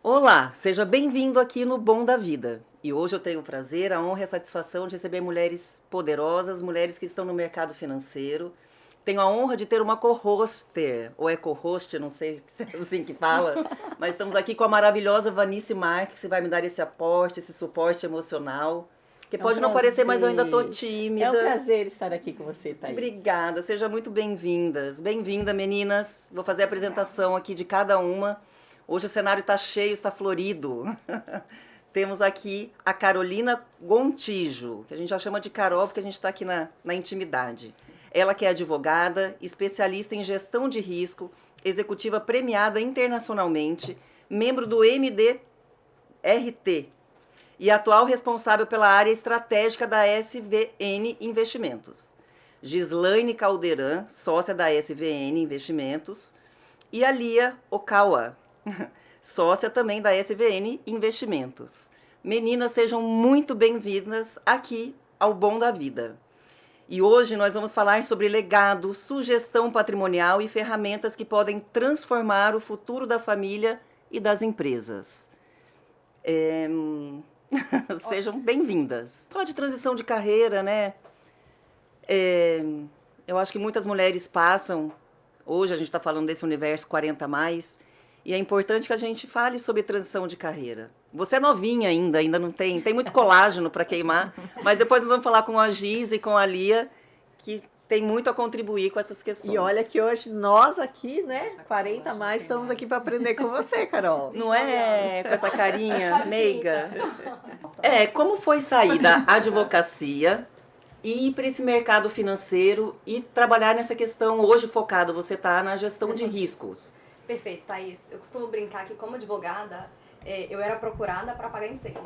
Olá, seja bem-vindo aqui no Bom da Vida. E hoje eu tenho o prazer, a honra e a satisfação de receber mulheres poderosas, mulheres que estão no mercado financeiro. Tenho a honra de ter uma co-hoster, ou é co-host, não sei se é assim que fala, mas estamos aqui com a maravilhosa Vanice Marques, que vai me dar esse aporte, esse suporte emocional, que É um pode não parecer, mas eu ainda estou prazer. É um tímida. prazer estar aqui com você, Thaís. Obrigada, sejam muito bem-vindas. Bem-vinda, meninas. Vou fazer a apresentação aqui de cada uma. Hoje o cenário está cheio, está florido. Temos aqui a Carolina Gontijo, que a gente já chama de Carol porque a gente está aqui na intimidade. Ela que é advogada, especialista em gestão de risco, executiva premiada internacionalmente, membro do MDRT e atual responsável pela área estratégica da SVN Investimentos. Gislaine Caldeirão, sócia da SVN Investimentos, e a Lia Okawa, sócia também da SVN Investimentos. Meninas, sejam muito bem-vindas aqui ao Bom da Vida. E hoje nós vamos falar sobre legado, sugestão patrimonial e ferramentas que podem transformar o futuro da família e das empresas. É... Sejam bem-vindas. Falar de transição de carreira, né? Eu acho que muitas mulheres passam. Hoje a gente está falando desse universo 40 mais. E é importante que a gente fale sobre transição de carreira. Você é novinha ainda não tem muito colágeno para queimar, mas depois nós vamos falar com a Giz e com a Lia, que tem muito a contribuir com essas questões. E olha que hoje nós aqui, né, 40 a mais, estamos aqui para aprender com você, Carol. Não é? Com essa carinha meiga. Como foi sair da advocacia e ir para esse mercado financeiro e trabalhar nessa questão hoje focada, você está na gestão de riscos. Perfeito, Thaís. Eu costumo brincar que como advogada, eu era procurada para pagar incêndio.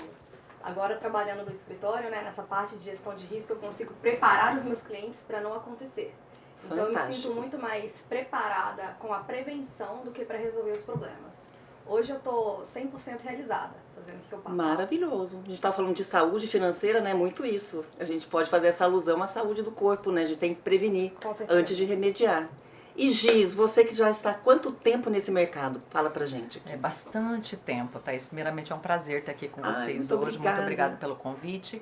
Agora, trabalhando no escritório, né, nessa parte de gestão de risco, eu consigo preparar os meus clientes para não acontecer. Então, eu me sinto muito mais preparada com a prevenção do que para resolver os problemas. Hoje eu estou 100% realizada, fazendo o que eu faço. Maravilhoso. A gente está falando de saúde financeira, né? Muito isso. A gente pode fazer essa alusão à saúde do corpo, né? A gente tem que prevenir antes de remediar. E Giz, você que já está há quanto tempo nesse mercado? Fala pra gente. É bastante tempo, Thaís. Primeiramente é um prazer estar aqui com vocês muito hoje. obrigada. Muito obrigada pelo convite.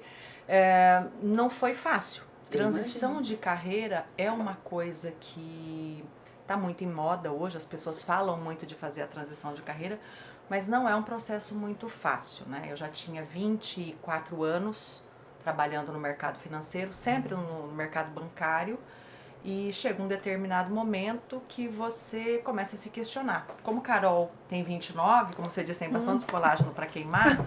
Não foi fácil. Transição de carreira é uma coisa que está muito em moda hoje. As pessoas falam muito de fazer a transição de carreira, mas não é um processo muito fácil, né? Eu já tinha 24 anos trabalhando no mercado financeiro, sempre no mercado bancário. E chega um determinado momento que você começa a se questionar. Como Carol tem 29, como você disse, tem bastante colágeno para queimar,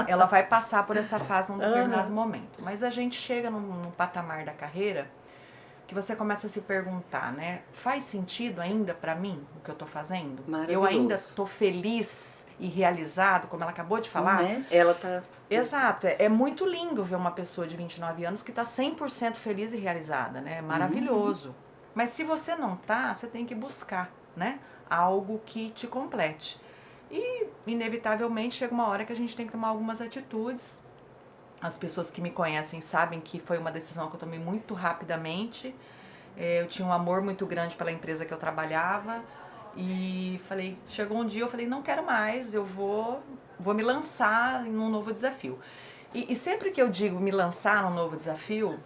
ela vai passar por essa fase num determinado momento. Mas a gente chega num patamar da carreira que você começa a se perguntar, né? Faz sentido ainda para mim o que eu estou fazendo? Eu ainda estou feliz e realizado, como ela acabou de falar? Ela tá... Exato, é muito lindo ver uma pessoa de 29 anos que está 100% feliz e realizada, né? É maravilhoso. Mas se você não tá, você tem que buscar, né? Algo que te complete. E, inevitavelmente, chega uma hora que a gente tem que tomar algumas atitudes. As pessoas que me conhecem sabem que foi uma decisão que eu tomei muito rapidamente. Eu tinha um amor muito grande pela empresa que eu trabalhava. E chegou um dia, eu falei, não quero mais, eu vou me lançar em um novo desafio. E sempre que eu digo me lançar num novo desafio,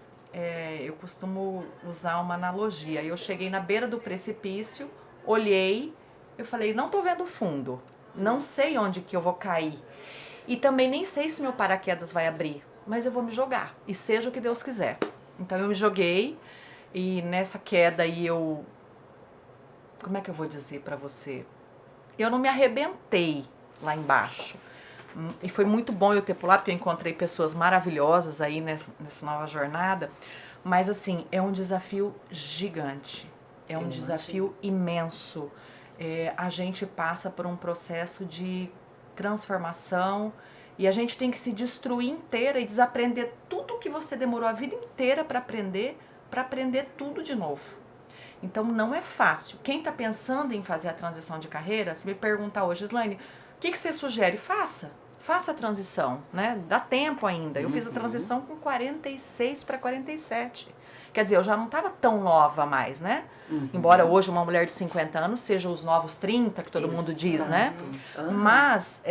eu costumo usar uma analogia. Eu cheguei na beira do precipício, olhei, eu falei, não tô vendo o fundo, não sei onde que eu vou cair. E também nem sei se meu paraquedas vai abrir, mas eu vou me jogar, e seja o que Deus quiser. Então eu me joguei, e nessa queda aí como é que eu vou dizer pra você? Eu não me arrebentei lá embaixo. E foi muito bom eu ter pulado, porque eu encontrei pessoas maravilhosas aí nessa nova jornada. Mas, assim, é um desafio gigante. É um desafio imenso. A gente passa por um processo de transformação e a gente tem que se destruir inteira e desaprender tudo que você demorou a vida inteira para aprender tudo de novo. Então, não é fácil. Quem está pensando em fazer a transição de carreira, se me perguntar hoje, Gislaine, o que você sugere? Faça a transição, né? Dá tempo ainda. Eu fiz a transição com 46 para 47. Quer dizer, eu já não estava tão nova mais, né? Embora hoje uma mulher de 50 anos seja os novos 30, que todo mundo diz, né? Mas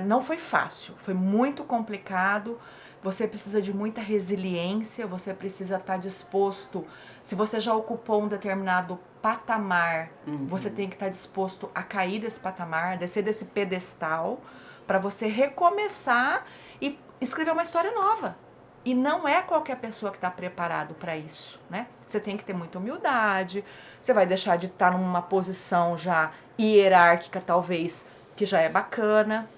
não foi fácil, foi muito complicado. Você precisa de muita resiliência, você precisa estar disposto. Se você já ocupou um determinado patamar, você tem que estar disposto a cair desse patamar, descer desse pedestal, para você recomeçar e escrever uma história nova. E não é qualquer pessoa que está preparado para isso, né? Você tem que ter muita humildade, você vai deixar de estar numa posição já hierárquica, talvez, que já é bacana,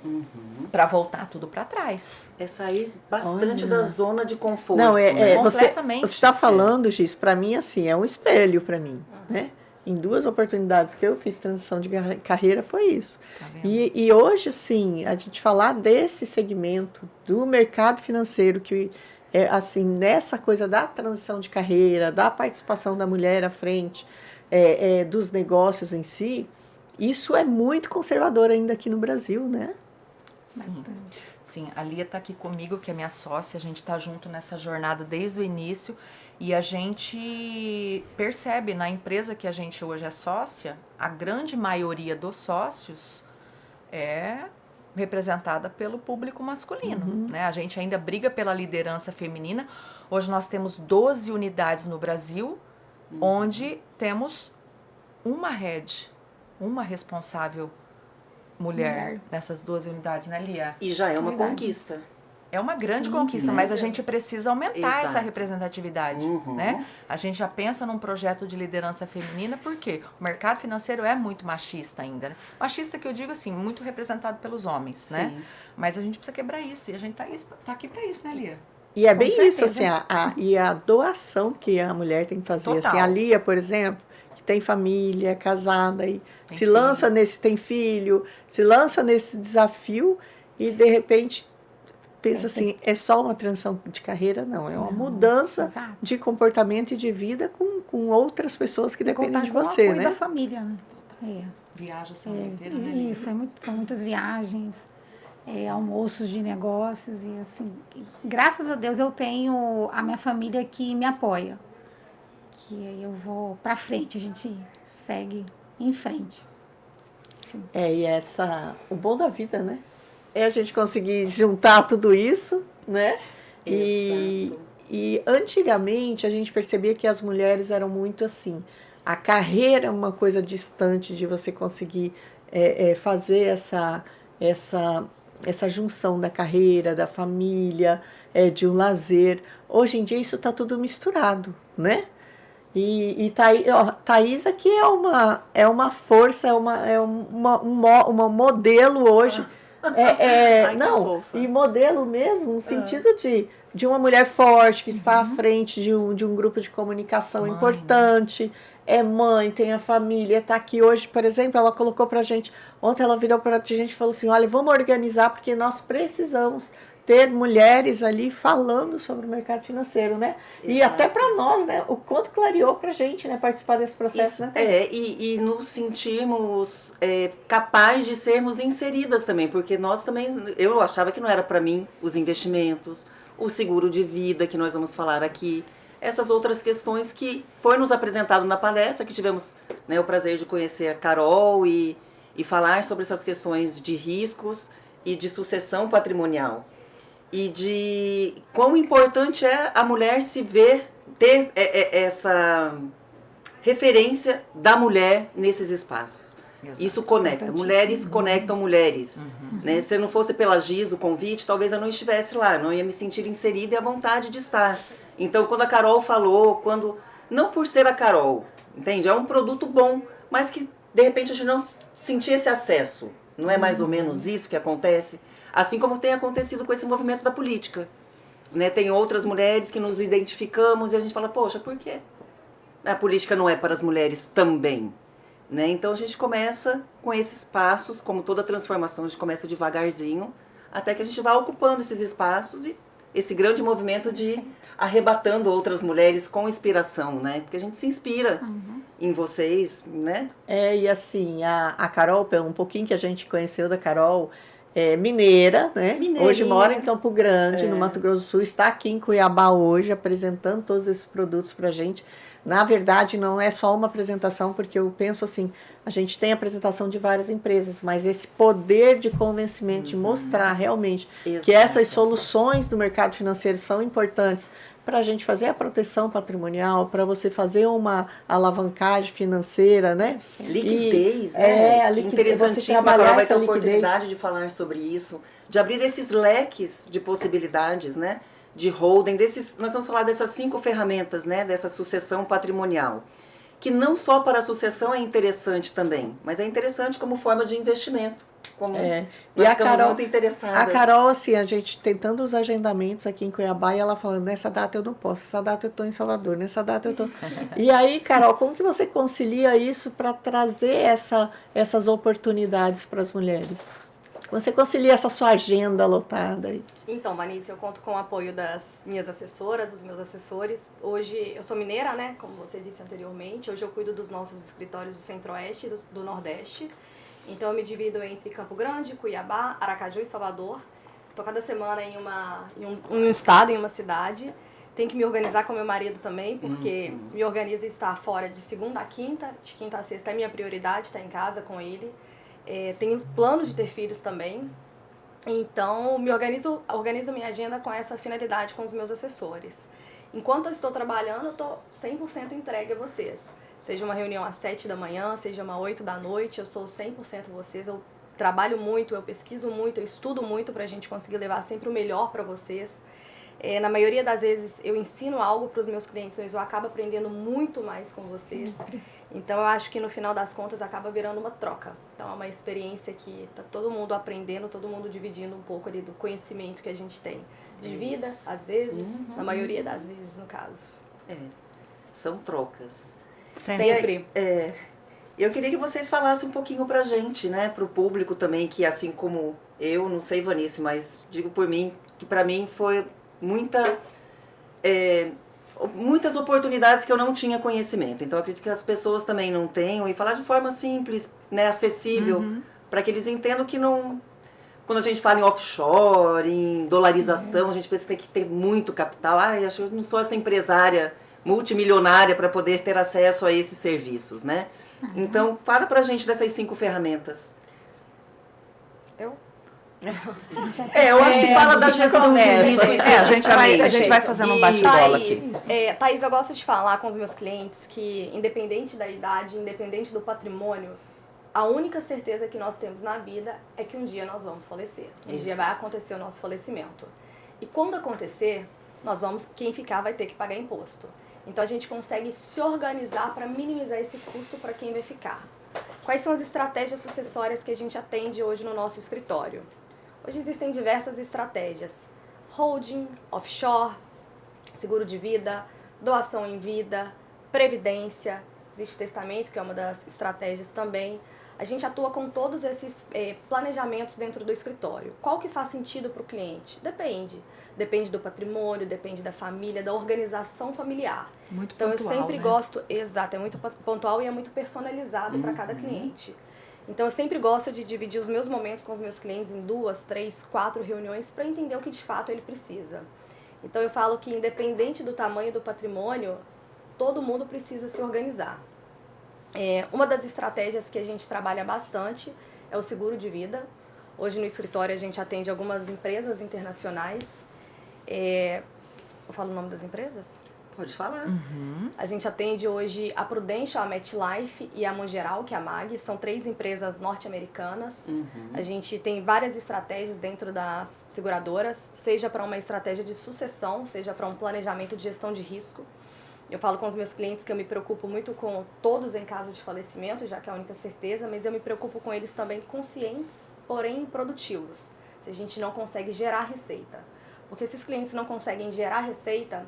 para voltar tudo para trás. É sair bastante da zona de conforto. Não, né? você Completamente. está falando, Giz, para mim, assim, é um espelho para mim, né? Em 2 oportunidades que eu fiz transição de carreira foi isso. Tá vendo? E hoje, sim, a gente falar desse segmento do mercado financeiro, que é assim, nessa coisa da transição de carreira, da participação da mulher à frente, dos negócios em si, isso é muito conservador ainda aqui no Brasil, né? Sim. Sim, a Lia está aqui comigo, que é minha sócia, a gente está junto nessa jornada desde o início e a gente percebe na empresa que a gente hoje é sócia, a grande maioria dos sócios é representada pelo público masculino, né? A gente ainda briga pela liderança feminina. Hoje nós temos 12 unidades no Brasil, onde temos uma head, uma responsável mulher nessas 12 unidades, né, Lia? E já é uma Verdade. conquista. É uma grande conquista, mas a gente precisa aumentar essa representatividade, né? A gente já pensa num projeto de liderança feminina, porque o mercado financeiro é muito machista ainda, né? Machista que eu digo assim, muito representado pelos homens, né? Mas a gente precisa quebrar isso, e a gente tá aqui para isso, né, Lia? E é Com bem certeza. isso, assim, e a doação que a mulher tem que fazer. Total. Assim, a Lia, por exemplo, que tem família, é casada, e Tem se lança filho. tem filho, se lança nesse desafio e, de repente, pensa assim, é só uma transição de carreira? Não, é uma mudança Exato. de comportamento e de vida com outras pessoas que dependem Contar de com o você, apoio né? da família, né? Viaja a semana inteira, né, Lia? Isso, são muitas viagens, almoços de negócios e assim, graças a Deus eu tenho a minha família que me apoia, que aí eu vou pra frente, a gente segue em frente. E o bom da vida, né? É a gente conseguir juntar tudo isso, né? E antigamente a gente percebia que as mulheres eram muito assim. A carreira é uma coisa distante de você conseguir fazer essa junção da carreira, da família, de um lazer. Hoje em dia isso está tudo misturado, né? E Thaís aqui é uma força, uma modelo hoje. Ai, que não, fofa. e modelo mesmo, no sentido de uma mulher forte que está à frente de um grupo de comunicação Mãe, importante, é mãe, tem a família, está aqui hoje, por exemplo, ela colocou pra gente, ontem ela virou pra gente e falou assim, olha, vamos organizar porque nós precisamos ter mulheres ali falando sobre o mercado financeiro, né? E Exato. até para nós, né? O quanto clareou pra gente, né? Participar desse processo, né? E nos sentirmos capazes de sermos inseridas também, porque nós também, eu achava que não era para mim os investimentos, o seguro de vida que nós vamos falar aqui, essas outras questões que foi nos apresentado na palestra, que tivemos, né, o prazer de conhecer a Carol e falar sobre essas questões de riscos e de sucessão patrimonial. E de quão importante é a mulher se ver, ter essa referência da mulher nesses espaços. Exato. Isso conecta, mulheres conectam mulheres. Né? Se não fosse pela Giz o convite, talvez eu não estivesse lá, não ia me sentir inserida e à vontade de estar. Então, quando a Carol falou, não por ser a Carol, entende? É um produto bom, mas que de repente a gente não sentia esse acesso. Não é mais ou menos isso que acontece? Assim como tem acontecido com esse movimento da política. Né? Tem outras mulheres que nos identificamos e a gente fala, poxa, por quê? A política não é para as mulheres também. Né? Então a gente começa com esses passos, como toda transformação, a gente começa devagarzinho, até que a gente vai ocupando esses espaços e esse grande movimento de arrebatando outras mulheres com inspiração, né? Porque a gente se inspira em vocês, né? E assim, a Carol, pelo um pouquinho que a gente conheceu da Carol, mineira, né? Mineirinha. Hoje mora em Campo Grande, no Mato Grosso do Sul, está aqui em Cuiabá hoje, apresentando todos esses produtos para a gente. Na verdade, não é só uma apresentação, porque eu penso assim, a gente tem apresentação de várias empresas, mas esse poder de convencimento, de mostrar realmente que essas soluções do mercado financeiro são importantes para a gente fazer a proteção patrimonial, para você fazer uma alavancagem financeira, né? Liquidez, né? A liquidez. Interessantíssimo, a Carol vai ter a oportunidade de falar sobre isso, de abrir esses leques de possibilidades, né? De holding, nós vamos falar dessas 5 ferramentas, né? Dessa sucessão patrimonial. Que não só para a sucessão é interessante também, mas é interessante como forma de investimento. Como e a Carol, muito interessadas. A Carol, assim, a gente tentando os agendamentos aqui em Cuiabá e ela falando, nessa data eu não posso, essa data eu estou em Salvador, nessa data eu estou... E aí, Carol, como que você concilia isso para trazer essas oportunidades para as mulheres? Você concilia essa sua agenda lotada aí? Então, Vanice, eu conto com o apoio das minhas assessoras, dos meus assessores. Hoje, eu sou mineira, né, como você disse anteriormente. Hoje eu cuido dos nossos escritórios do Centro-Oeste e do Nordeste. Então, eu me divido entre Campo Grande, Cuiabá, Aracaju e Salvador. Estou cada semana em um estado, em uma cidade. Tenho que me organizar com meu marido também, porque me organizo e estar fora de segunda a quinta. De quinta a sexta é minha prioridade, estar em casa com ele. Tenho planos de ter filhos também. Então, organizo minha agenda com essa finalidade com os meus assessores. Enquanto eu estou trabalhando, eu estou 100% entregue a vocês. Seja uma reunião às 7 da manhã, seja uma 8 da noite, eu sou 100% vocês. Eu trabalho muito, eu pesquiso muito, eu estudo muito para a gente conseguir levar sempre o melhor para vocês. Na maioria das vezes eu ensino algo para os meus clientes, mas eu acabo aprendendo muito mais com vocês. Então eu acho que no final das contas acaba virando uma troca. Então é uma experiência que tá todo mundo aprendendo, todo mundo dividindo um pouco ali do conhecimento que a gente tem. De vida, às vezes, na maioria das vezes, no caso. São trocas. Sempre. Eu queria que vocês falassem um pouquinho pra gente, né, pro público também, que assim como eu, não sei, Vanice, mas digo por mim, que pra mim foi muitas oportunidades que eu não tinha conhecimento. Então, eu acredito que as pessoas também não tenham, e falar de forma simples, né, acessível, para que eles entendam que não... Quando a gente fala em offshore, em dolarização, a gente pensa que tem que ter muito capital. Acho que eu não sou essa empresária multimilionária para poder ter acesso a esses serviços, né? Então, fala pra gente dessas 5 ferramentas. Eu acho que fala da gestão de risco. A gente vai fazendo um bate-bola aqui. Thaís, eu gosto de falar com os meus clientes que, independente da idade, independente do patrimônio, a única certeza que nós temos na vida é que um dia nós vamos falecer. Um dia vai acontecer o nosso falecimento. E quando acontecer, quem ficar vai ter que pagar imposto. Então a gente consegue se organizar para minimizar esse custo para quem vai ficar. Quais são as estratégias sucessórias que a gente atende hoje no nosso escritório? Hoje existem diversas estratégias. Holding, offshore, seguro de vida, doação em vida, previdência, existe testamento, que é uma das estratégias também. A gente atua com todos esses planejamentos dentro do escritório. Qual que faz sentido para o cliente? Depende. Depende do patrimônio, depende da família, da organização familiar. Muito então pontual, eu sempre né? gosto, exato, é muito pontual e é muito personalizado para cada cliente. Então eu sempre gosto de dividir os meus momentos com os meus clientes em 2, 3, 4 reuniões para entender o que de fato ele precisa. Então eu falo que independente do tamanho do patrimônio, todo mundo precisa se organizar. Uma das estratégias que a gente trabalha bastante é o seguro de vida. Hoje no escritório a gente atende algumas empresas internacionais. Eu falo o nome das empresas? Pode falar. A gente atende hoje a Prudential, a MetLife e a Mongeral, que é a MAG. São 3 empresas norte-americanas. A gente tem várias estratégias dentro das seguradoras, seja para uma estratégia de sucessão, seja para um planejamento de gestão de risco. Eu falo com os meus clientes que eu me preocupo muito com todos em caso de falecimento, já que é a única certeza, mas eu me preocupo com eles também conscientes, porém produtivos, se a gente não consegue gerar receita. Porque se os clientes não conseguem gerar receita,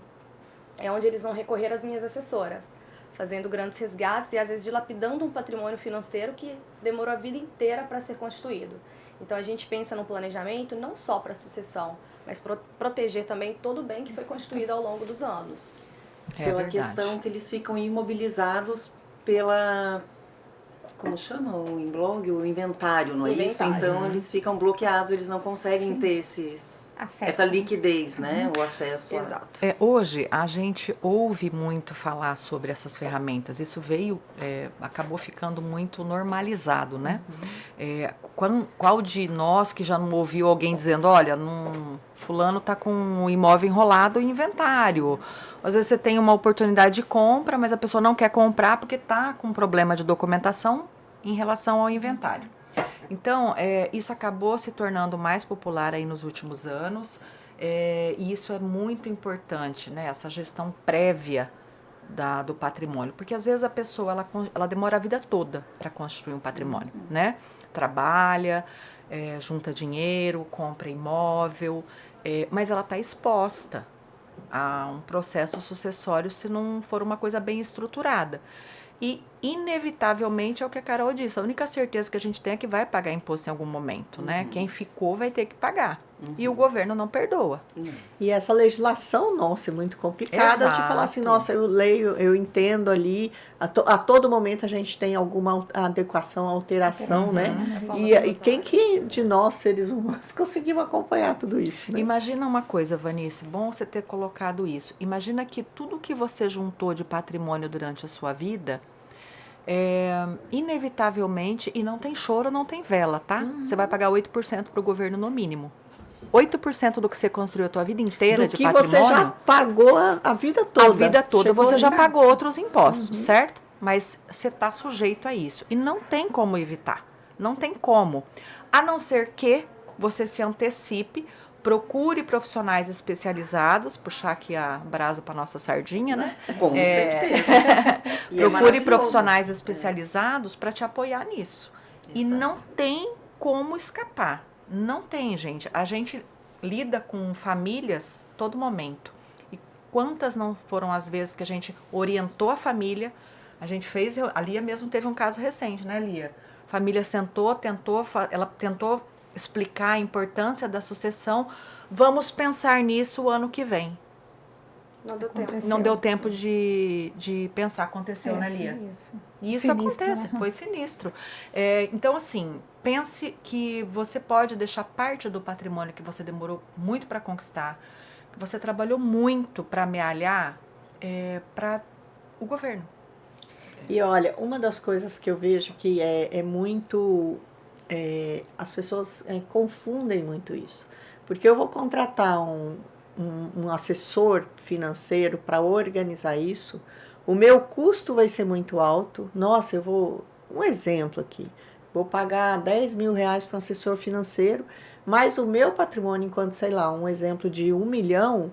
é onde eles vão recorrer às minhas assessoras, fazendo grandes resgates e às vezes dilapidando um patrimônio financeiro que demorou a vida inteira para ser constituído. Então a gente pensa no planejamento não só para sucessão, mas proteger também todo o bem que foi constituído ao longo dos anos. Pela questão que eles ficam imobilizados como chama em blog? O inventário, não é isso? Inventário. Então eles ficam bloqueados, eles não conseguem Sim. ter essa liquidez, né? O acesso a... Exato. Hoje a gente ouve muito falar sobre essas ferramentas. Isso acabou ficando muito normalizado, né? Qual de nós que já não ouviu alguém dizendo, olha, fulano está com um imóvel enrolado em inventário. Às vezes você tem uma oportunidade de compra, mas a pessoa não quer comprar porque está com um problema de documentação em relação ao inventário. Então, isso acabou se tornando mais popular aí nos últimos anos, e isso é muito importante, né? Essa gestão prévia do patrimônio, porque às vezes a pessoa ela demora a vida toda para construir um patrimônio, né? Trabalha, junta dinheiro, compra imóvel, mas ela está exposta a um processo sucessório se não for uma coisa bem estruturada. E, inevitavelmente, é o que a Carol disse, a única certeza que a gente tem é que vai pagar imposto em algum momento, né? Quem ficou vai ter que pagar. E o governo não perdoa. E essa legislação, nossa, é muito complicada de falar assim, nossa, eu leio, eu entendo ali, a todo momento a gente tem alguma adequação, alteração, né? E quem que de nós, seres humanos, conseguimos acompanhar tudo isso, né? Imagina uma coisa, Vanice, bom você ter colocado isso. Imagina que tudo que você juntou de patrimônio durante a sua vida, inevitavelmente, e não tem choro, não tem vela, tá? Você vai pagar 8% para o governo no mínimo. 8% do que você construiu a tua vida inteira de patrimônio... Do que você já pagou a vida toda. A vida toda Chegou você já ali. pagou outros impostos, certo? Mas você está sujeito a isso. E não tem como evitar. Não tem como. A não ser que você se antecipe, procure profissionais especializados, puxar aqui a brasa para nossa sardinha, né? Com certeza. E Procure maravilhoso. profissionais especializados para te apoiar nisso. E Exato. não tem como escapar. Não tem, gente. A gente lida com famílias todo momento. E quantas não foram as vezes que a gente orientou a família, a gente fez... A Lia mesmo teve um caso recente, né, Lia? A família sentou, ela tentou explicar a importância da sucessão. Vamos pensar nisso o ano que vem. Não deu tempo. Não deu tempo de pensar. Aconteceu, né, Lia? Isso. E isso Sinistro, acontece, né? foi sinistro. Então, assim, pense que você pode deixar parte do patrimônio que você demorou muito para conquistar, que você trabalhou muito para amealhar, para o governo. E olha, uma das coisas que eu vejo que é muito... as pessoas confundem muito isso. Porque eu vou contratar um assessor financeiro para organizar isso, o meu custo vai ser muito alto. Nossa, um exemplo aqui, vou pagar 10 mil reais para um assessor financeiro, mas o meu patrimônio, enquanto, sei lá, um exemplo de 1 milhão,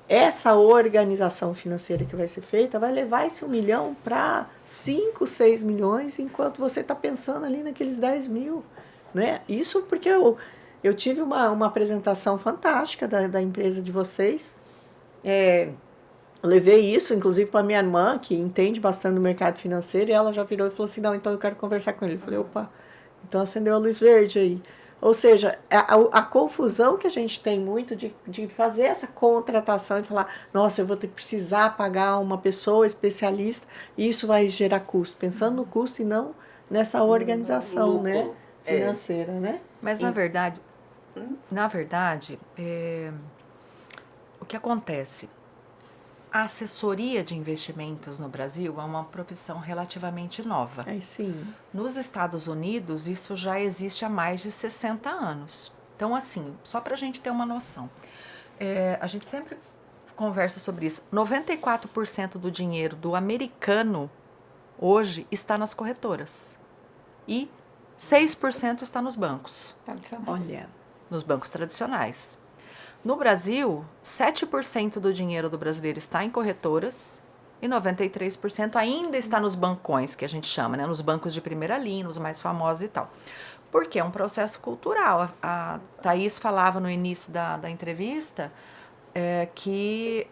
essa organização financeira que vai ser feita vai levar esse 1 milhão para 5, 6 milhões, enquanto você está pensando ali naqueles 10 mil. Né? Isso porque eu tive uma apresentação fantástica da empresa de vocês. Levei isso, inclusive, para minha irmã, que entende bastante do mercado financeiro, e ela já virou e falou assim, não, então eu quero conversar com ele. Eu falei, opa, então acendeu a luz verde aí. Ou seja, a confusão que a gente tem muito de fazer essa contratação e falar, nossa, eu vou precisar pagar uma pessoa especialista, e isso vai gerar custo. Pensando no custo e não nessa organização, né, financeira, né? Mas, na verdade, o que acontece? A assessoria de investimentos no Brasil é uma profissão relativamente nova. Sim. Nos Estados Unidos, isso já existe há mais de 60 anos. Então, assim, só para a gente ter uma noção, a gente sempre conversa sobre isso. 94% do dinheiro do americano hoje está nas corretoras. E 6% está nos bancos. Olha. Nos bancos tradicionais. No Brasil, 7% do dinheiro do brasileiro está em corretoras e 93% ainda está nos bancões, que a gente chama, né? Nos bancos de primeira linha, nos mais famosos e tal. Porque é um processo cultural. A Thaís falava no início da entrevista que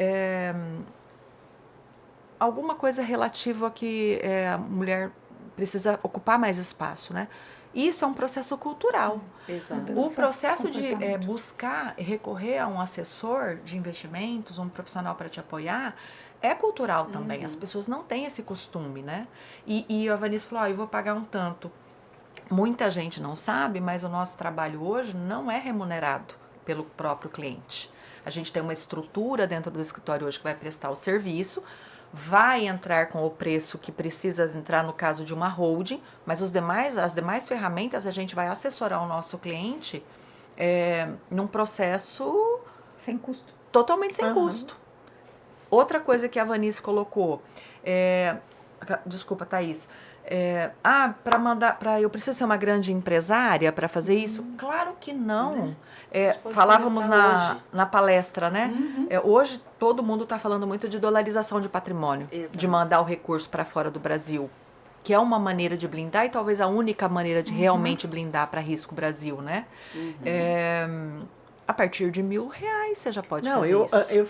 alguma coisa relativa a que a mulher precisa ocupar mais espaço, né? Isso é um processo cultural. Exato. O processo de buscar, recorrer a um assessor de investimentos, um profissional para te apoiar, é cultural também. As pessoas não têm esse costume, né? E a Vanice falou, eu vou pagar um tanto. Muita gente não sabe, mas o nosso trabalho hoje não é remunerado pelo próprio cliente. A gente tem uma estrutura dentro do escritório hoje que vai prestar o serviço, vai entrar com o preço que precisa entrar no caso de uma holding, mas as demais ferramentas a gente vai assessorar o nosso cliente num processo Sem custo. totalmente sem custo. Outra coisa que a Vanice colocou, desculpa, Thaís, eu preciso ser uma grande empresária para fazer isso? Claro que não. Falávamos na palestra, né? Hoje todo mundo está falando muito de dolarização de patrimônio, de mandar o recurso para fora do Brasil, que é uma maneira de blindar e talvez a única maneira de realmente blindar para risco Brasil, né? A partir de R$1.000 você já pode fazer isso. Eu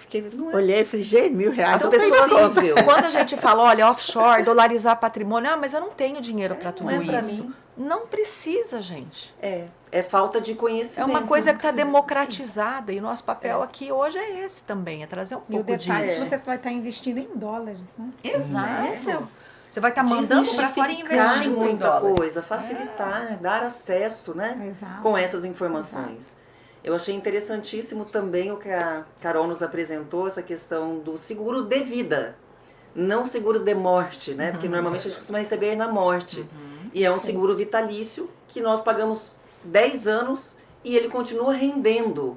olhei e falei, gente, R$1.000. As pessoas, quando a gente fala, olha, offshore, dolarizar patrimônio, mas eu não tenho dinheiro para tudo isso. Não precisa, gente. É falta de conhecimento. É uma coisa que está democratizada e o nosso papel aqui hoje é esse também, é trazer um pouco disso. E o detalhe é que você vai estar investindo em dólares, né? Exato. Você vai estar mandando para fora e investindo em muita dólares. coisa, facilitar, dar acesso, né? Com essas informações. Eu achei interessantíssimo também o que a Carol nos apresentou, essa questão do seguro de vida, não seguro de morte, né? Porque normalmente a gente costuma receber na morte. E é um seguro vitalício que nós pagamos 10 anos e ele continua rendendo.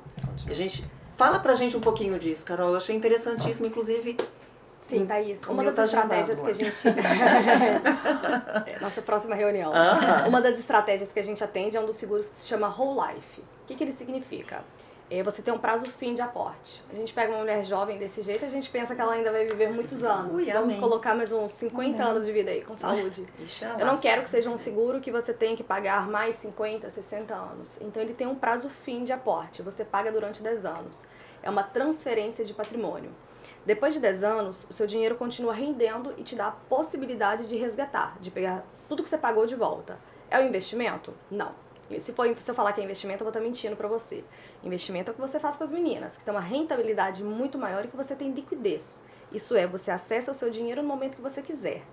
Fala pra gente um pouquinho disso, Carol. Eu achei interessantíssimo, inclusive. Sim, Thaís. Uma das estratégias que a gente... Nossa próxima reunião. Uma das estratégias que a gente atende é um dos seguros que se chama Whole Life. O que ele significa? Você tem um prazo fim de aporte. A gente pega uma mulher jovem desse jeito, a gente pensa que ela ainda vai viver muitos anos. Vamos colocar mais uns 50 anos de vida aí, com saúde. Eu não quero que seja um seguro que você tenha que pagar mais 50, 60 anos. Então ele tem um prazo fim de aporte. Você paga durante 10 anos. É uma transferência de patrimônio. Depois de 10 anos, o seu dinheiro continua rendendo e te dá a possibilidade de resgatar, de pegar tudo que você pagou de volta. É um investimento? Não. Se eu falar que é investimento, eu vou estar mentindo pra você. Investimento é o que você faz com as meninas, que tem uma rentabilidade muito maior e que você tem liquidez. Isso é, você acessa o seu dinheiro no momento que você quiser.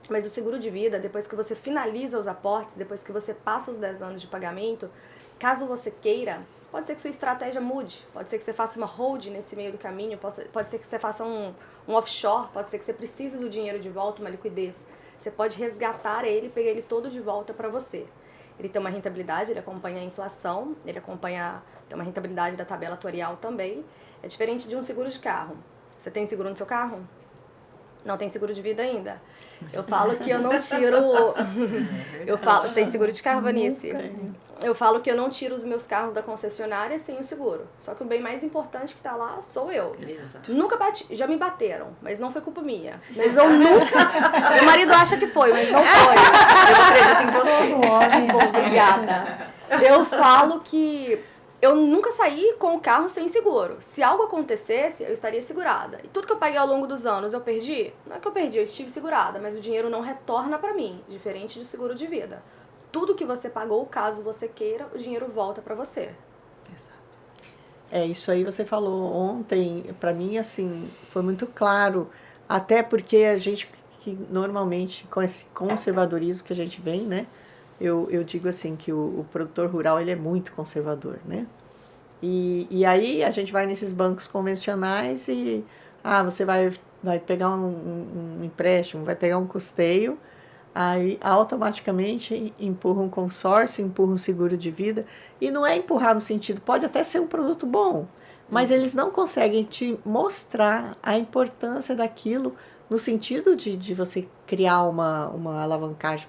Mas o seguro de vida, depois que você finaliza os aportes, depois que você passa os 10 anos de pagamento, caso você queira, pode ser que sua estratégia mude, pode ser que você faça uma hold nesse meio do caminho, pode ser que você faça um offshore, pode ser que você precise do dinheiro de volta, uma liquidez. Você pode resgatar ele e pegar ele todo de volta para você. Ele tem uma rentabilidade, ele acompanha a inflação, tem uma rentabilidade da tabela atuarial também. É diferente de um seguro de carro. Você tem seguro no seu carro? Não tem seguro de vida ainda? Eu falo que eu não tiro... Você tem seguro de carro, Vanice? Eu falo que eu não tiro os meus carros da concessionária sem o seguro. Só que o bem mais importante que tá lá sou eu. Exato. Nunca já me bateram, mas não foi culpa minha. Mas eu nunca... Meu marido acha que foi, mas não foi. Eu acredito em você. Bom, obrigada. Eu falo que eu nunca saí com o carro sem seguro. Se algo acontecesse, eu estaria segurada. E tudo que eu paguei ao longo dos anos, eu perdi? Não é que eu perdi, eu estive segurada, mas o dinheiro não retorna pra mim, diferente do seguro de vida. Tudo que você pagou, caso você queira, o dinheiro volta pra você. Exato. Isso aí você falou ontem, pra mim, assim, foi muito claro. Até porque a gente, que normalmente, com esse conservadorismo que a gente vem, né? Eu digo assim, que o produtor rural, ele é muito conservador, né? E aí a gente vai nesses bancos convencionais e você vai pegar um empréstimo, vai pegar um custeio, aí automaticamente empurra um consórcio, empurra um seguro de vida, e não é empurrar no sentido, pode até ser um produto bom, mas eles não conseguem te mostrar a importância daquilo no sentido de você criar uma alavancagem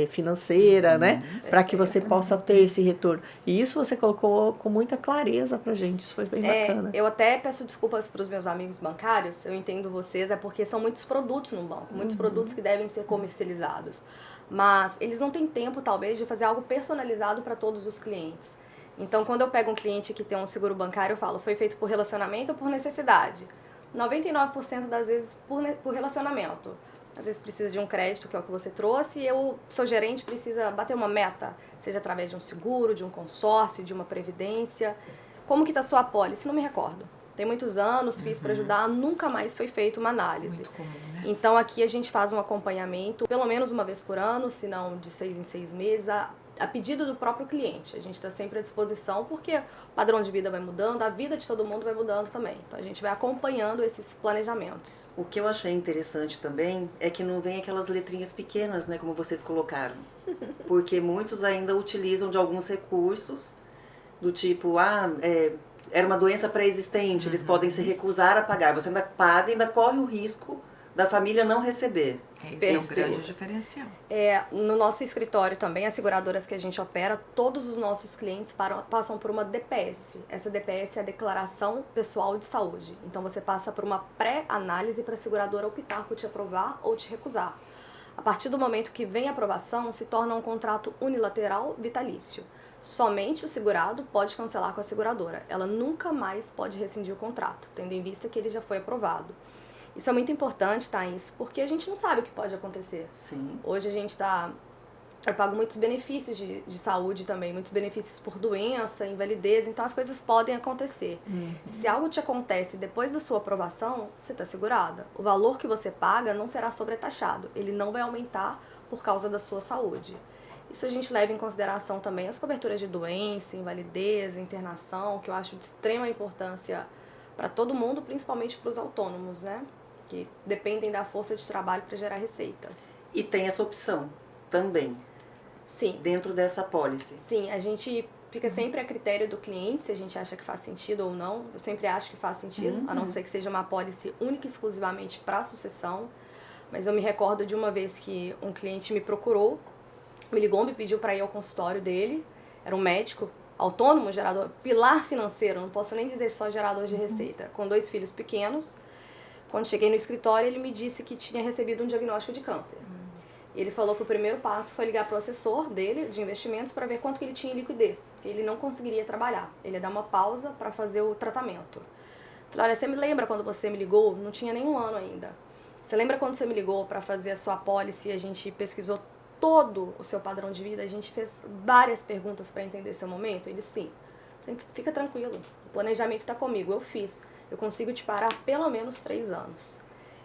financeira, né? Para que você possa ter esse retorno. E isso você colocou com muita clareza pra gente, isso foi bem bacana. Eu até peço desculpas para os meus amigos bancários, eu entendo vocês, porque são muitos produtos no banco, muitos produtos que devem ser comercializados. Mas eles não têm tempo, talvez, de fazer algo personalizado para todos os clientes. Então, quando eu pego um cliente que tem um seguro bancário, eu falo, foi feito por relacionamento ou por necessidade? 99% das vezes por relacionamento. Às vezes precisa de um crédito, que é o que você trouxe, e seu gerente precisa bater uma meta, seja através de um seguro, de um consórcio, de uma previdência. Como que está a sua apólice? Não me recordo. tem muitos anos, fiz para ajudar, nunca mais foi feita uma análise. Muito comum, né? Então aqui a gente faz um acompanhamento, pelo menos uma vez por ano, se não de 6 em 6 meses, a pedido do próprio cliente. A gente está sempre à disposição, porque o padrão de vida vai mudando, a vida de todo mundo vai mudando também. Então a gente vai acompanhando esses planejamentos. O que eu achei interessante também é que não vem aquelas letrinhas pequenas, né, como vocês colocaram. Porque muitos ainda utilizam de alguns recursos, do tipo, era uma doença pré-existente, eles podem se recusar a pagar. Você ainda paga e ainda corre o risco da família não receber. Esse é um grande diferencial. No nosso escritório também, as seguradoras que a gente opera, todos os nossos clientes passam por uma DPS. Essa DPS é a Declaração Pessoal de Saúde. Então você passa por uma pré-análise para a seguradora optar por te aprovar ou te recusar. A partir do momento que vem a aprovação, se torna um contrato unilateral vitalício. Somente o segurado pode cancelar com a seguradora. Ela nunca mais pode rescindir o contrato, tendo em vista que ele já foi aprovado. Isso é muito importante, Thaís, porque a gente não sabe o que pode acontecer. Sim. Hoje eu pago muitos benefícios de saúde também, muitos benefícios por doença, invalidez, então as coisas podem acontecer. Se algo te acontece depois da sua aprovação, você está segurada. O valor que você paga não será sobretaxado, ele não vai aumentar por causa da sua saúde. Isso a gente leva em consideração também as coberturas de doença, invalidez, internação, que eu acho de extrema importância para todo mundo, principalmente para os autônomos, né? Que dependem da força de trabalho para gerar receita. E tem essa opção também, Sim. dentro dessa pólice. Sim, a gente fica sempre a critério do cliente, se a gente acha que faz sentido ou não. Eu sempre acho que faz sentido, a não ser que seja uma pólice única e exclusivamente para sucessão. Mas eu me recordo de uma vez que um cliente me procurou, me ligou, me pediu para ir ao consultório dele, era um médico, autônomo, gerador, pilar financeiro, não posso nem dizer só gerador de receita, com 2 filhos pequenos. Quando cheguei no escritório, ele me disse que tinha recebido um diagnóstico de câncer. Ele falou que o primeiro passo foi ligar para o assessor dele de investimentos para ver quanto que ele tinha em liquidez, que ele não conseguiria trabalhar. Ele ia dar uma pausa para fazer o tratamento. Falei, olha, você me lembra quando você me ligou? Não tinha nem um ano ainda. Você lembra quando você me ligou para fazer a sua apólice e a gente pesquisou todo o seu padrão de vida? A gente fez várias perguntas para entender seu momento? Ele, sim. Fica tranquilo, o planejamento está comigo, eu fiz. Eu consigo te parar pelo menos 3 anos.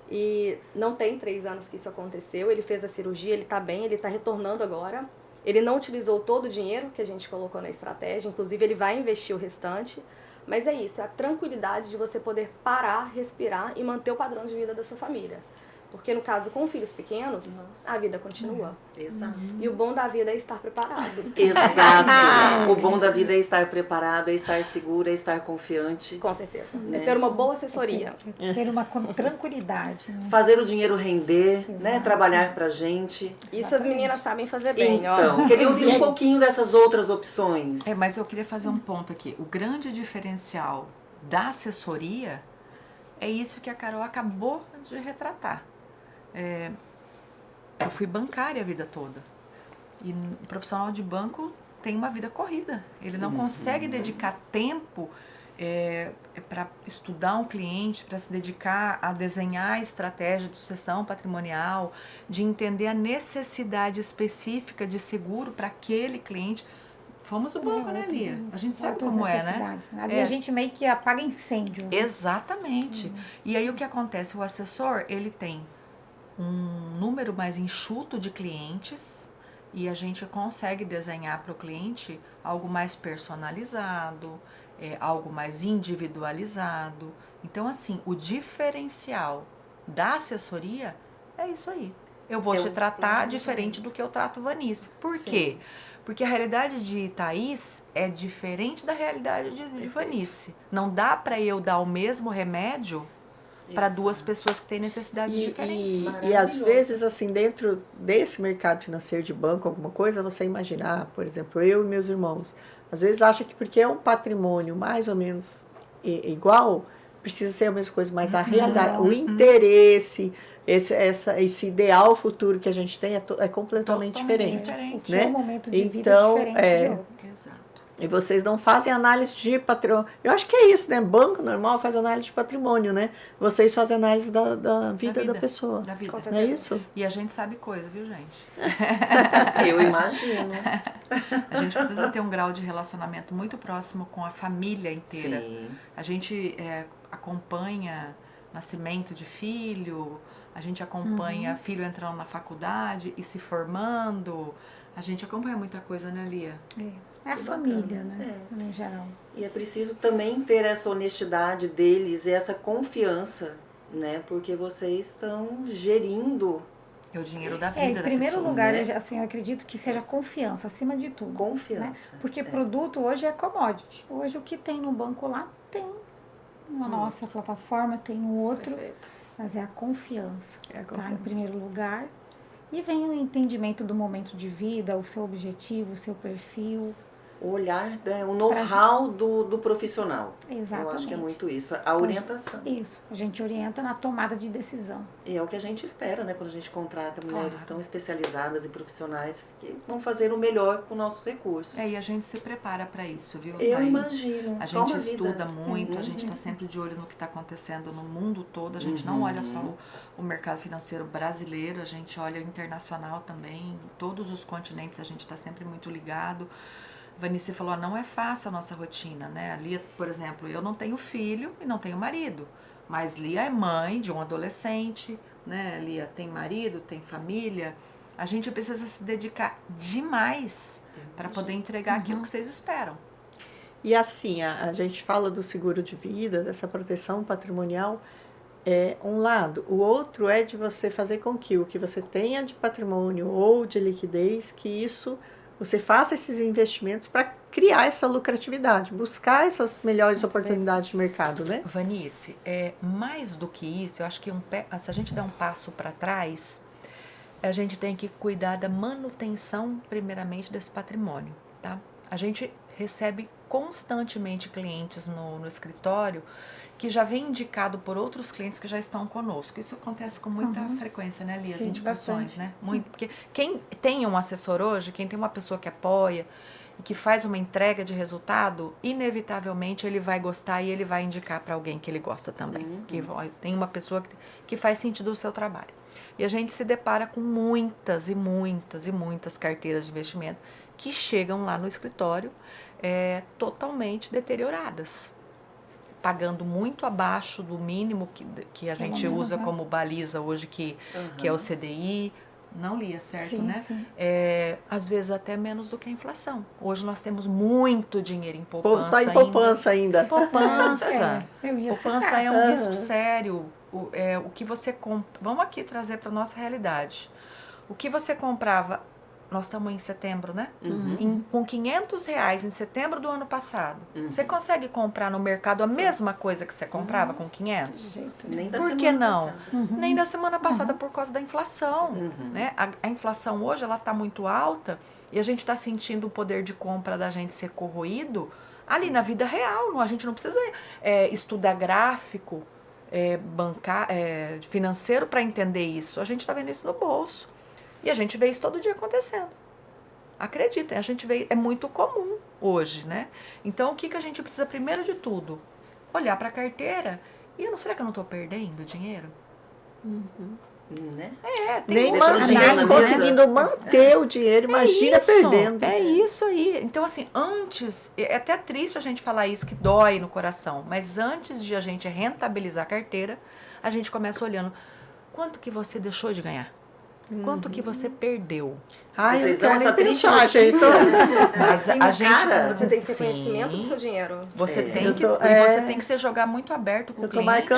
E não tem 3 anos que isso aconteceu. Ele fez a cirurgia, ele está bem, ele está retornando agora. Ele não utilizou todo o dinheiro que a gente colocou na estratégia, inclusive ele vai investir o restante. Mas é isso, é a tranquilidade de você poder parar, respirar e manter o padrão de vida da sua família. Porque no caso com filhos pequenos, a vida continua. Exato. E o bom da vida é estar preparado. Exato. O bom da vida é estar preparado, é estar seguro, é estar confiante. Com certeza. É ter uma boa assessoria. Ter uma tranquilidade. Né? Fazer o dinheiro render, né? Trabalhar pra gente. Isso as meninas sabem fazer bem. Então, queria ouvir um pouquinho dessas outras opções. Mas eu queria fazer um ponto aqui. O grande diferencial da assessoria é isso que a Carol acabou de retratar. Eu fui bancária a vida toda. E o profissional de banco tem uma vida corrida. Ele não consegue dedicar tempo para estudar um cliente, para se dedicar a desenhar a estratégia de sucessão patrimonial, de entender a necessidade específica de seguro para aquele cliente. Fomos do banco, né, Lia? A gente sabe como é, né? Ali a gente meio que apaga incêndio. Exatamente. E aí o que acontece? O assessor, ele tem um número mais enxuto de clientes e a gente consegue desenhar para o cliente algo mais personalizado, algo mais individualizado. Então, assim, o diferencial da assessoria é isso aí. Eu vou te tratar diferente do que eu trato Vanice. Por quê? Porque a realidade de Thaís é diferente da realidade de Vanice. Não dá para eu dar o mesmo remédio para 2 pessoas que têm necessidades diferentes. E às vezes, assim, dentro desse mercado financeiro de banco, alguma coisa, você imaginar, por exemplo, eu e meus irmãos, às vezes acha que porque é um patrimônio mais ou menos igual, precisa ser a mesma coisa, mas a realidade, o interesse, esse ideal futuro que a gente tem é completamente diferente. O Né? seu momento de vida então, é diferente de outro. Exato. E vocês não fazem análise de patrimônio. Eu acho que é isso, né? Banco normal faz análise de patrimônio, né? Vocês fazem análise da vida da pessoa. Da vida. Não é isso? E a gente sabe coisa, viu, gente? Eu imagino. A gente precisa ter um grau de relacionamento muito próximo com a família inteira. Sim. A gente acompanha nascimento de filho, a gente acompanha filho entrando na faculdade e se formando. A gente acompanha muita coisa, né, Lia? É a família, né? No geral. E é preciso também ter essa honestidade deles e essa confiança, né? Porque vocês estão gerindo É o dinheiro da vida Em da primeiro pessoa. lugar, né? assim, eu acredito que seja confiança, acima de tudo. confiança. Né? Porque produto hoje é commodity. Hoje o que tem no banco lá tem na nossa plataforma, tem no outro. Perfeito. Mas é a confiança. É a Tá? confiança. Em primeiro lugar. E vem o entendimento do momento de vida, o seu objetivo, o seu perfil. O olhar, né? O know-how do profissional. Exatamente. Eu acho que é muito isso. A orientação. Isso. A gente orienta na tomada de decisão. E é o que a gente espera, né? Quando a gente contrata mulheres Claro. tão especializadas e profissionais que vão fazer o melhor com nossos recursos. E a gente se prepara para isso, viu? Eu Thaís? imagino. A Só gente uma vida. estuda muito, a gente Uhum. está sempre de olho no que está acontecendo no mundo todo. A gente não olha só o mercado financeiro brasileiro, a gente olha o internacional também. Todos os continentes a gente está sempre muito ligado. Vanice falou, não é fácil a nossa rotina, né? A Lia, por exemplo, eu não tenho filho e não tenho marido. Mas Lia é mãe de um adolescente, né? Lia tem marido, tem família. A gente precisa se dedicar demais para poder entregar aquilo que vocês esperam. E assim, a gente fala do seguro de vida, dessa proteção patrimonial, é um lado. O outro é de você fazer com que o que você tenha de patrimônio ou de liquidez, que isso, você faça esses investimentos para criar essa lucratividade, buscar essas melhores oportunidades de mercado, né? Vanice, mais do que isso, eu acho que se a gente der um passo para trás, a gente tem que cuidar da manutenção, primeiramente, desse patrimônio, tá? A gente recebe constantemente clientes no escritório que já vem indicado por outros clientes que já estão conosco. Isso acontece com muita frequência, né, Lia? As Sim, indicações, bastante. né? Muito, porque quem tem um assessor hoje, quem tem uma pessoa que apoia e que faz uma entrega de resultado, inevitavelmente ele vai gostar e ele vai indicar para alguém que ele gosta também. Que tem uma pessoa que faz sentido o seu trabalho. E a gente se depara com muitas e muitas e muitas carteiras de investimento que chegam lá no escritório totalmente deterioradas, pagando muito abaixo do mínimo que a gente menos, usa né? como baliza hoje, que é o CDI. Não Lia, certo, Sim, né? sim. Às vezes até menos do que a inflação. Hoje nós temos muito dinheiro em O poupança. povo está em poupança ainda. Poupança. Eu ia Poupança citar. é um risco sério. O que você compra. Vamos aqui trazer para nossa realidade. O que você comprava. Nós estamos em setembro, né? Com R$500 em setembro do ano passado. Você consegue comprar no mercado a mesma coisa que você comprava com 500? De jeito nenhum. Nem da Por semana que não? passada. Nem da semana passada por causa da inflação. Né? A inflação hoje ela está muito alta e a gente está sentindo o poder de compra da gente ser corroído ali na vida real. A gente não precisa estudar gráfico, financeiro para entender isso. A gente está vendo isso no bolso. E a gente vê isso todo dia acontecendo. Acreditem, a gente vê, é muito comum hoje, né? Então, o que a gente precisa, primeiro de tudo? Olhar para a carteira e, será que eu não estou perdendo dinheiro? Né? Nem deixando dinheiro na mesa. conseguindo manter o dinheiro, imagina perdendo. É isso aí. Então, assim, antes, é até triste a gente falar isso, que dói no coração, mas antes de a gente rentabilizar a carteira, a gente começa olhando quanto que você deixou de ganhar. Quanto que você perdeu? Ai, eu Vocês não dão quero nem essa triste pensar, gente. notícia. Mas Assim, a gente, cara, Você tem que ter Sim. conhecimento do seu dinheiro. Você tem Eu que, tô- e você tem que se jogar muito aberto com o Eu tô cliente.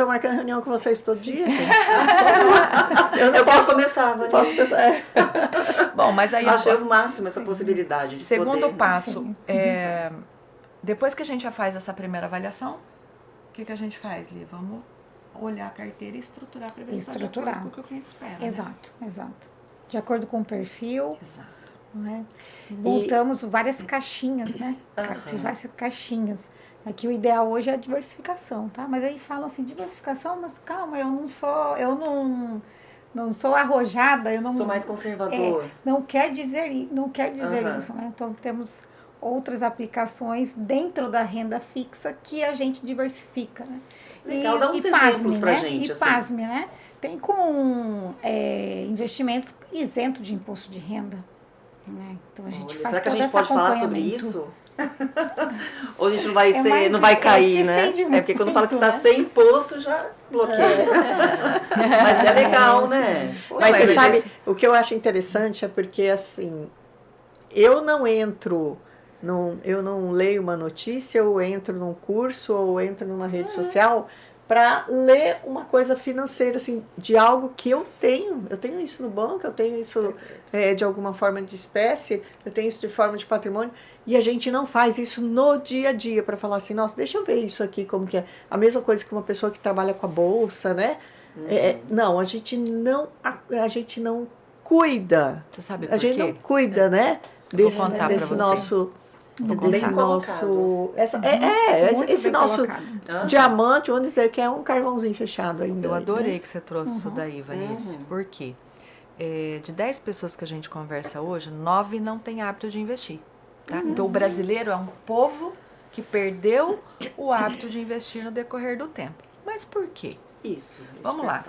marcando reunião com vocês todo dia, gente. Eu Eu quero começar, Vanessa. posso pensar. Bom, mas aí Eu achei o máximo essa possibilidade de segundo poder. passo, depois que a gente já faz essa primeira avaliação, o que a gente faz, Li? Vamos olhar a carteira e estruturar para ver se está de acordo com o que o cliente espera. né? Exato. De acordo com o perfil, Exato. né? Montamos várias caixinhas, né? Várias caixinhas. Aqui o ideal hoje é a diversificação, tá? Mas aí falam assim, diversificação, mas calma, eu não sou arrojada, eu não Sou mais conservador. não quer dizer isso, né? Então temos outras aplicações dentro da renda fixa que a gente diversifica, né? Legal, dá uns exemplos pra gente. E assim. pasme, né? Tem com investimentos isento de imposto de renda. Né? Então a gente Olha, faz será que a todo gente esse pode falar sobre acompanhamento. isso? Ou a gente não vai mais- não vai cair, se né? estende É porque quando fala que muito, tá né? sem imposto, já bloqueia. Mas é legal, né? Mas você Ué, sabe, o que eu acho interessante é porque, assim, eu não leio uma notícia, ou entro num curso, ou entro numa rede social para ler uma coisa financeira, assim, de algo que eu tenho. Eu tenho isso no banco, eu tenho isso de alguma forma de espécie, eu tenho isso de forma de patrimônio, e a gente não faz isso no dia a dia para falar assim, nossa, deixa eu ver isso aqui, como que é. A mesma coisa que uma pessoa que trabalha com a bolsa, né? Não, a gente não cuida. Você sabe por A gente quê? não cuida, né? Eu vou contar pra Desse vocês. nosso. Vou Desse contar. nosso. Muito Esse bem nosso colocado. diamante, vamos dizer que é um carvãozinho fechado ainda. Eu adorei né? que você trouxe isso daí, Vanice. Por quê? De 10 pessoas que a gente conversa hoje, 9 não têm hábito de investir. Tá? Então, o brasileiro é um povo que perdeu o hábito de investir no decorrer do tempo. Mas por quê? Isso. Vamos lá.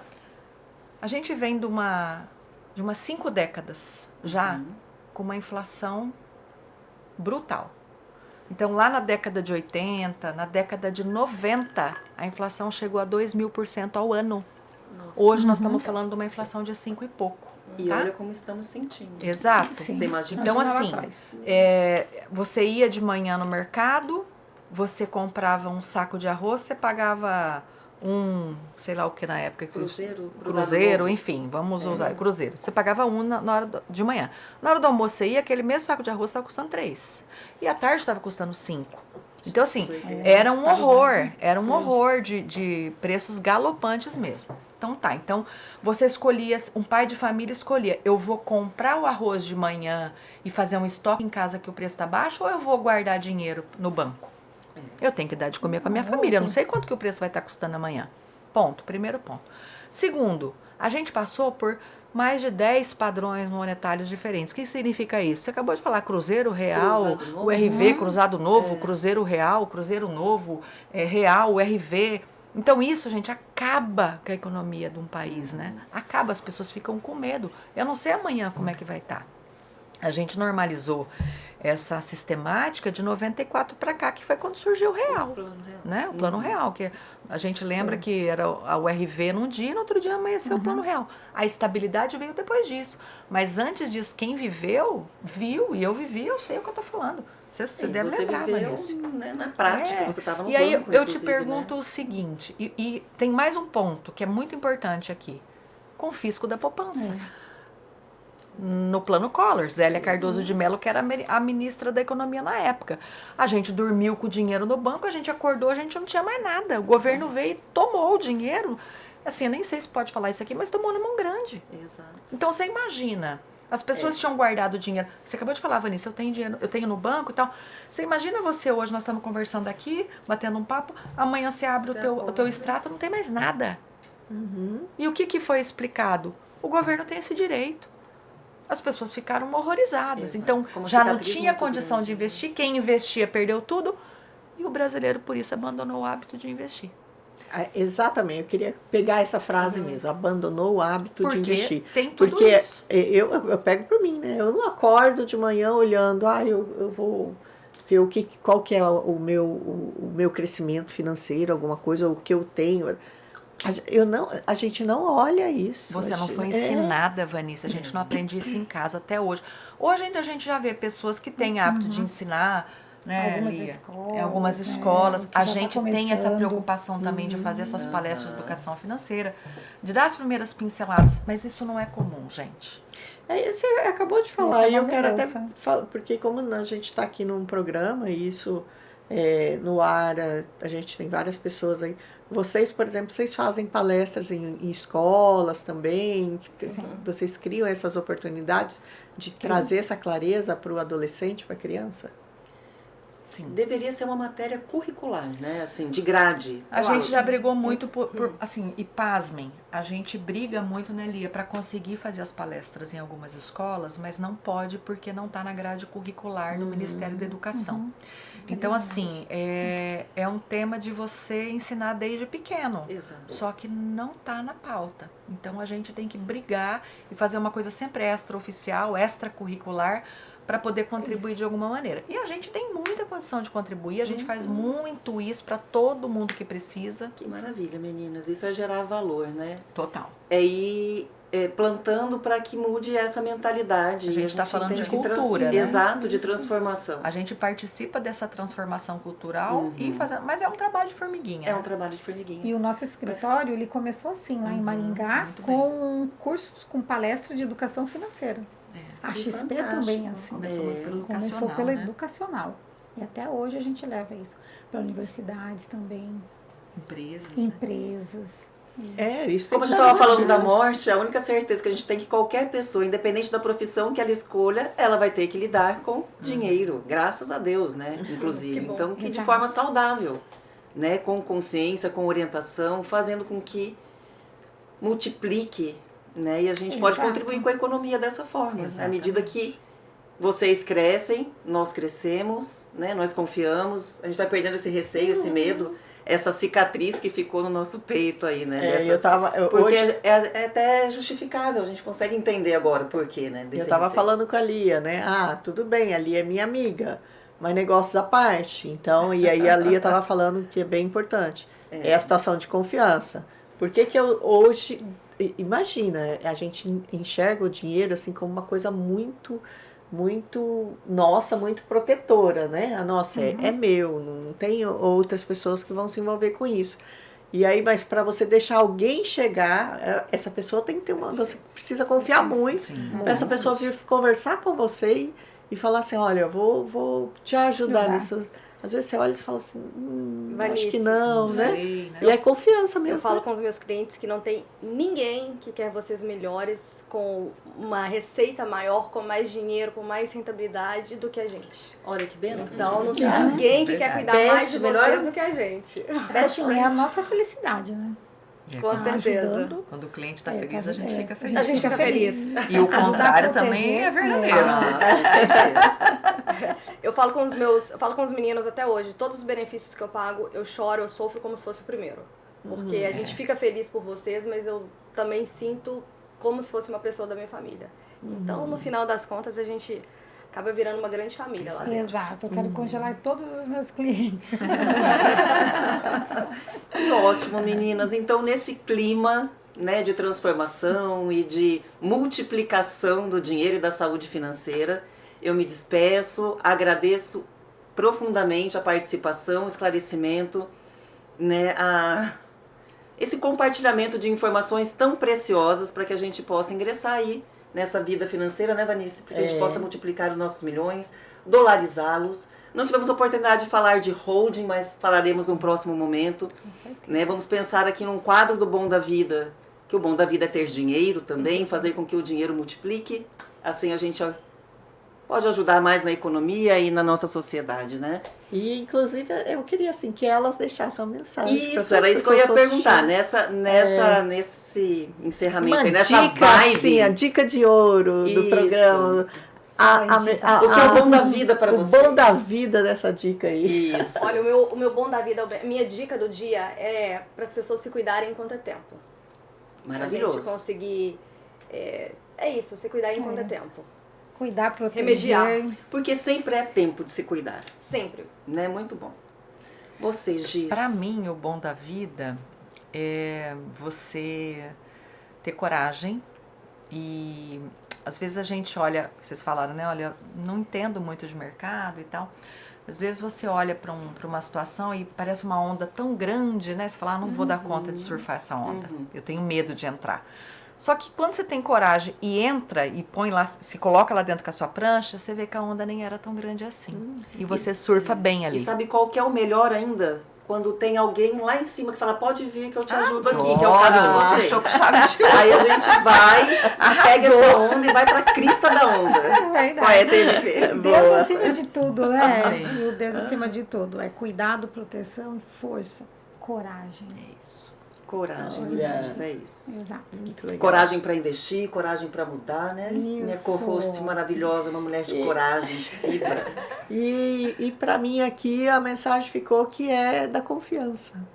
A gente vem de umas 5 décadas já com uma inflação brutal. Então, lá na década de 80, na década de 90, a inflação chegou a 2.000% ao ano. Nossa. Hoje nós estamos falando de uma inflação de 5 e pouco. E tá? olha como estamos sentindo. Exato. Sim. Você imagina? Então, Imagina lá assim, atrás. você ia de manhã no mercado, você comprava um saco de arroz, você pagava sei lá o que na época. Cruzeiro, enfim, vamos usar cruzeiro. Você pagava na hora de manhã. Na hora do almoço você ia, aquele mesmo saco de arroz estava custando 3. E à tarde estava custando 5. Então, assim, era um horror de preços galopantes mesmo. Então tá, então você escolhia, um pai de família escolhia, eu vou comprar o arroz de manhã e fazer um estoque em casa que o preço está baixo, ou eu vou guardar dinheiro no banco? Eu tenho que dar de comer para minha família, eu não sei quanto que o preço vai estar custando amanhã. Ponto, primeiro ponto. Segundo, a gente passou por mais de 10 padrões monetários diferentes. O que significa isso? Você acabou de falar Cruzeiro, Real, o RV, Cruzado Novo, Cruzeiro Real, Cruzeiro Novo, Real, o RV. Então isso, gente, acaba com a economia de um país, né? Acaba, as pessoas ficam com medo. Eu não sei amanhã como é que vai estar. A gente normalizou essa sistemática de 94 para cá, que foi quando surgiu o Real, né? O Plano Real, que a gente lembra que era o RV num dia e no outro dia amanheceu o Plano Real. A estabilidade veio depois disso. Mas antes disso, quem viveu, viu, e eu vivi, eu sei o que eu estou falando. Você deve lembrar disso. Né, na prática, você estava no E aí banco, eu te inclusive, pergunto né? o seguinte, e tem mais um ponto que é muito importante aqui. Confisco da poupança. No plano Collor, Zélia Cardoso de Mello, que era a ministra da Economia na época. A gente dormiu com o dinheiro no banco, a gente acordou, a gente não tinha mais nada. O governo veio e tomou o dinheiro. Assim, eu nem sei se pode falar isso aqui, mas tomou na mão grande. Exato. Então, você imagina, as pessoas tinham guardado dinheiro. Você acabou de falar, Vanessa, eu tenho dinheiro, eu tenho no banco e tal. Você imagina você hoje, nós estamos conversando aqui, batendo um papo, amanhã você abre o teu extrato, não tem mais nada. E o que foi explicado? O governo tem esse direito. As pessoas ficaram horrorizadas. Exato. Então, Como já não cicatriz tinha muito condição grande, de investir. Quem investia perdeu tudo. E o brasileiro, por isso, abandonou o hábito de investir. Exatamente, eu queria pegar essa frase mesmo, abandonou o hábito de investir. Tem tudo porque isso. Eu pego para mim, né? Eu não acordo de manhã olhando, eu vou ver qual que é o meu crescimento financeiro, alguma coisa, o que eu tenho. A gente não olha isso. Você não foi ensinada, Vanessa. A gente não aprende isso em casa até hoje. Hoje ainda a gente já vê pessoas que têm hábito de ensinar, né, Algumas Lia? escolas, Em algumas né, escolas. que A já tá gente tem essa começando. preocupação também de fazer essas palestras de educação financeira, de dar as primeiras pinceladas, mas isso não é comum, gente. Você acabou de falar, Isso é e eu uma quero até mudança. falar, porque como a gente está aqui num programa, e isso no ar, a gente tem várias pessoas aí. Vocês, por exemplo, vocês fazem palestras em escolas também, vocês criam essas oportunidades de trazer essa clareza para o adolescente, para a criança? Sim. deveria ser uma matéria curricular, né? Assim, de grade. A gente já brigou muito assim, e pasmem, a gente briga muito, né, Lia, para conseguir fazer as palestras em algumas escolas, mas não pode porque não está na grade curricular no Ministério da Educação. Então, assim, é um tema de você ensinar desde pequeno. Exato. Só que não está na pauta. Então, a gente tem que brigar e fazer uma coisa sempre extraoficial, extracurricular, para poder contribuir de alguma maneira. E a gente tem muita condição de contribuir, a gente faz muito isso para todo mundo que precisa. Que maravilha, meninas. Isso é gerar valor, né? Total. É ir plantando para que mude essa mentalidade. A gente está falando tem de que cultura, né? Exato, de transformação. A gente participa dessa transformação cultural e mas é um trabalho de formiguinha. É um trabalho de formiguinha. E o nosso escritório, ele começou assim, lá em Maringá, com cursos, com palestras de educação financeira. A XP fantástico. também, assim. Começou muito pelo Começou educacional, pela né? educacional. E até hoje a gente leva isso para universidades também, Empresas, né? empresas. Isso Como a gente tem que estava falando da dar morte, a única certeza que a gente tem é que qualquer pessoa, independente da profissão que ela escolha, ela vai ter que lidar com dinheiro, graças a Deus, né? Inclusive. Que bom. Então, que de Exato. forma saudável, né? Com consciência, com orientação, fazendo com que multiplique, né? E a gente pode Exato. contribuir com a economia dessa forma. À Exatamente. medida que vocês crescem, nós crescemos, né? Nós confiamos, a gente vai perdendo esse receio, esse medo, essa cicatriz que ficou no nosso peito aí, né? Porque hoje, é até justificável, a gente consegue entender agora o porquê, né? eu estava falando com a Lia, né? Ah, tudo bem, a Lia é minha amiga, mas negócios à parte. Então, e aí a Lia estava falando que é bem importante. É a situação de confiança. Por que que eu hoje... Imagina, a gente enxerga o dinheiro assim como uma coisa muito nossa, muito protetora, né? A nossa é meu, não tem outras pessoas que vão se envolver com isso. E aí, mas para você deixar alguém chegar, essa pessoa tem que ter você precisa confiar muito para essa pessoa vir conversar com você e falar assim, olha, eu vou te ajudar nisso. Às vezes você olha e fala assim, acho que não, né? sei, né? E é confiança mesmo. Eu falo né? com os meus clientes que não tem ninguém que quer vocês melhores, com uma receita maior, com mais dinheiro, com mais rentabilidade do que a gente. Olha que benção. Então não tem ninguém que quer cuidar mais de melhor- vocês do que a gente. Assim, é a nossa felicidade, né? Com quando, certeza. Ajudando. quando o cliente está feliz, a gente fica feliz. A gente fica feliz. E o contrário proteger, também é né? verdadeiro. Com certeza. Eu falo com os meninos até hoje, todos os benefícios que eu pago, eu choro, eu sofro como se fosse o primeiro. Porque a gente fica feliz por vocês, mas eu também sinto como se fosse uma pessoa da minha família. Então, no final das contas, a gente acaba virando uma grande família lá dentro. Exato, eu quero congelar todos os meus clientes. Que ótimo, meninas. Então, nesse clima, né, de transformação e de multiplicação do dinheiro e da saúde financeira, eu me despeço, agradeço profundamente a participação, o esclarecimento, né, esse compartilhamento de informações tão preciosas para que a gente possa ingressar aí nessa vida financeira, né, Vanice? Para que a gente possa multiplicar os nossos milhões, dolarizá-los. Não tivemos oportunidade de falar de holding, mas falaremos num próximo momento. Né? Vamos pensar aqui num quadro do Bom da Vida, que o bom da vida é ter dinheiro também, fazer com que o dinheiro multiplique. Assim a gente pode ajudar mais na economia e na nossa sociedade, né? E, inclusive, eu queria, assim, que elas deixassem uma mensagem. Isso, era isso que eu ia perguntar. Nesse encerramento, Uma aí, nessa dica, vibe. assim, a dica de ouro do Isso. programa. O que é o bom da vida para vocês? O bom da vida dessa dica aí. Isso. Olha, o meu bom da vida, a minha dica do dia é para as pessoas se cuidarem enquanto é tempo. Maravilhoso. A gente conseguir... É isso, se cuidar enquanto é tempo. Cuidar, proteger. Remediar. Porque sempre é tempo de se cuidar, Sempre. né? Muito bom. Você, Giz. Para mim, o bom da vida é você ter coragem e às vezes a gente olha, vocês falaram, né? Olha, não entendo muito de mercado e tal. Às vezes você olha para uma situação e parece uma onda tão grande, né? Você fala, não vou dar conta de surfar essa onda. Eu tenho medo de entrar. Só que quando você tem coragem e entra e põe lá, se coloca lá dentro com a sua prancha, você vê que a onda nem era tão grande assim. E você surfa bem ali. E sabe qual que é o melhor ainda? quando tem alguém lá em cima que fala, pode vir que eu te ajudo aqui, que é o caso de vocês. Tô com chave de Aí a gente vai, pega essa onda e vai pra crista da onda. verdade. Conhece ele? Deus acima de tudo, né? Amém. E o Deus acima de tudo. É cuidado, proteção, força, coragem. É isso. Coragem, Olha. mulheres, é isso. Exato. Muito legal. Coragem pra investir, coragem pra mudar, né? Minha Isso. co-host maravilhosa, uma mulher de coragem, de fibra. E para mim aqui a mensagem ficou que é da confiança.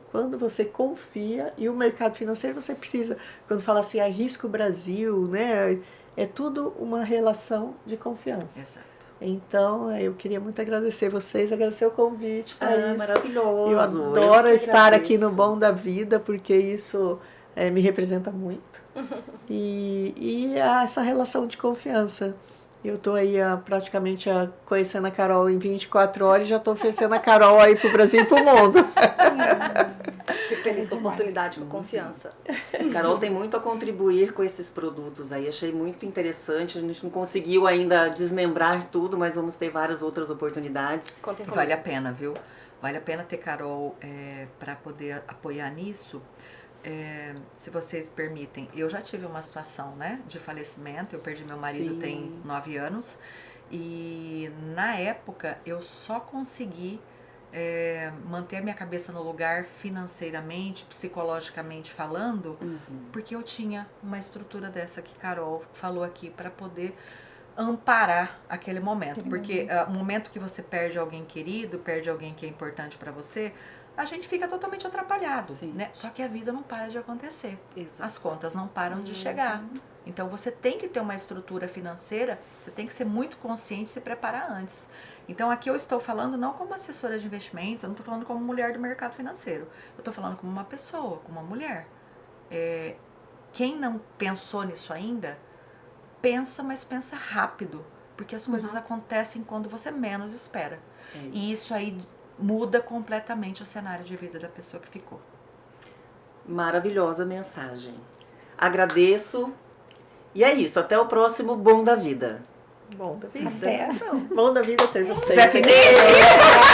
Quando você confia, e o mercado financeiro você precisa, quando fala assim, arrisca o Brasil, né? É tudo uma relação de confiança. Exato. Então, eu queria muito agradecer vocês, agradecer o convite, Thaís. Maravilhoso. Eu adoro que estar aqui no agradeço. Bom da Vida, porque isso me representa muito. E essa relação de confiança. Eu estou aí praticamente conhecendo a Carol em 24 horas e já estou oferecendo a Carol aí para o Brasil e para o mundo. Fico feliz com a oportunidade, com confiança. Carol tem muito a contribuir com esses produtos aí, achei muito interessante. A gente não conseguiu ainda desmembrar tudo, mas vamos ter várias outras oportunidades. Contem comigo. Vale a pena, viu? Vale a pena ter Carol para poder apoiar nisso. Se vocês permitem, eu já tive uma situação, né, de falecimento. Eu perdi meu marido Sim. tem 9 anos e na época eu só consegui manter a minha cabeça no lugar financeiramente, psicologicamente falando, porque eu tinha uma estrutura dessa que Carol falou aqui para poder amparar aquele momento. Porque o momento que você perde alguém querido, perde alguém que é importante para você, a gente fica totalmente atrapalhado, Sim. né? Só que a vida não para de acontecer. Exato. As contas não param de chegar. Então você tem que ter uma estrutura financeira, você tem que ser muito consciente e se preparar antes. Então aqui eu estou falando não como assessora de investimentos, eu não estou falando como mulher do mercado financeiro. Eu estou falando como uma pessoa, como uma mulher. Quem não pensou nisso ainda, pensa, mas pensa rápido. Porque as coisas acontecem quando você menos espera. E isso aí muda completamente o cenário de vida da pessoa que ficou. Maravilhosa mensagem. Agradeço. E é isso, até o próximo Bom da Vida. Bom da Vida. Até. Bom da Vida ter vocês. Zé aqui. Fidel!